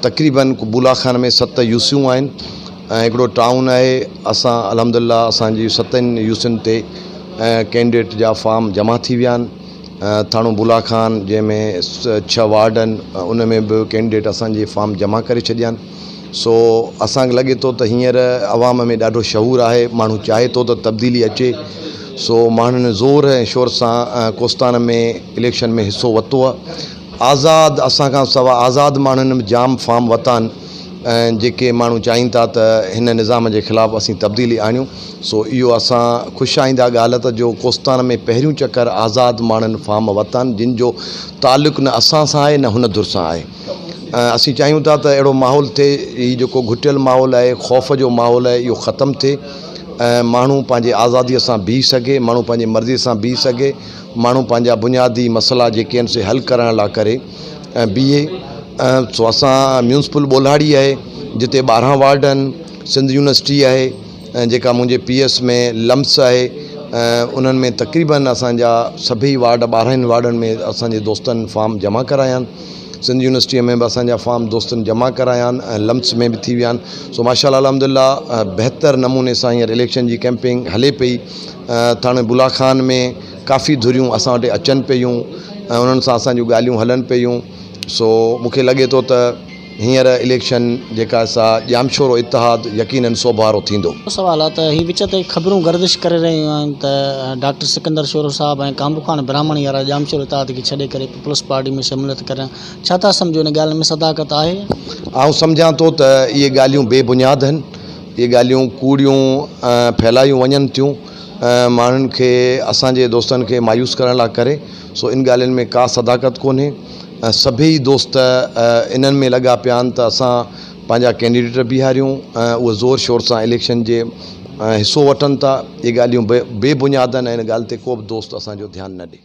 तक़रीबन बुला खान में 7 यूसियूं आहिनि ऐं हिकिड़ो टाउन आहे। असां अल्हम्दुलिल्लाह असांजी 7 यूसियुनि ते कैंडिडेट जा फॉर्म जमा थी विया आहिनि। थाणो बुला खान जंहिंमें 6 वार्ड आहिनि उन में बि कैंडिडेट असांजे फॉर्म जमा करे छॾिया आहिनि। सो असांखे लॻे थो त हींअर अवाम में ॾाढो शऊर आहे, माण्हू चाहे थो त तब्दीली अचे। सो माण्हुनि ज़ोर ऐं शोर सां कोस्तान में इलेक्शन में हिसो वरितो आहे। आज़ादु असां खां सवाइ आज़ादु माण्हुनि बि जाम फॉर्म वरिता आहिनि ऐं जेके माण्हू चाहिनि था त हिन निज़ाम जे ख़िलाफ़ु असीं तब्दीली आणियूं। सो इहो असां ख़ुशि आईंदा ॻाल्हि त जो कोस्तान में पहिरियों चकर आज़ादु माण्हुनि फॉर्म वरिता आहिनि जिन जो तालुक़ु न असां सां आहे न हुन धुर सां आहे। असीं चाहियूं था त अहिड़ो माहौल थिए, हीउ जेको घुटियल माहौल आहे, ख़ौफ़ जो माहौल आहे, इहो ख़तमु थिए ऐं माण्हू पंहिंजे आज़ादीअ सां बीह सघे, माण्हू पंहिंजी मर्ज़ीअ सां बीह सघे, माण्हू पंहिंजा बुनियादी मसइला जेके आहिनि से हल करण लाइ करे ऐं बीहे। सो असां म्यूनसिपल ॿोलाड़ी आहे जिते 12 वार्ड आहिनि, सिंध यूनिवर्सिटी आहे जेका मुंहिंजे PS में लम्स आहे, उन्हनि में तक़रीबन असांजा सभई वार्ड 12 वार्डनि में असांजे दोस्तनि फॉर्म जमा कराया आहिनि। सिंध यूनिवर्सिटीअ में बि असांजा फॉर्म दोस्तनि जमा कराया आहिनि ऐं लम्स में बि थी विया आहिनि। सो माशाअल्लाह अल्हम्दुलिल्लाह बहितर नमूने सां हींअर इलेक्शन जी कैंपिंग हले पई। थाणे बुला खान में काफ़ी धुरियूं असां वटि अचनि पियूं ऐं उन्हनि सां असांजूं ॻाल्हियूं हलनि पियूं। सो मूंखे लॻे थो त हींअर इलेक्शन जेका सा जामशोरो इतिहाद यकीनन सोभारो थींदो। सवाल आहे त हीअ विच ते ख़बरूं गर्दिश करे रहियूं आहिनि त डॉक्टर सिकंदर शोरो साहब ऐं कामरू खान ब्राह्मणी वारा जामशोरो इतिहाद खे छॾे करे पीपल्स पार्टी में शमूलियत करणु, छा था सम्झो इन ॻाल्हि में सदाकत आहे? आउं सम्झां थो त इहे ॻाल्हियूं बेबुनियाद आहिनि, इहे ॻाल्हियूं कूड़ियूं फैलायूं वञनि थियूं माण्हुनि खे, असांजे दोस्तनि खे मायूस करण लाइ करे। सो इन ॻाल्हियुनि में का सदाकत कोन्हे। सभई दोस्त इन्हनि में लॻा पिया आहिनि त असां पंहिंजा कैंडिडेट बीहारियूं ऐं उहे ज़ोर शोर सां इलेक्शन जे हिसो वठनि था। इहे ॻाल्हियूं बेबुनियाद आहिनि ऐं इन ॻाल्हि ते को बि दोस्त असांजो ध्यानु न ॾिए।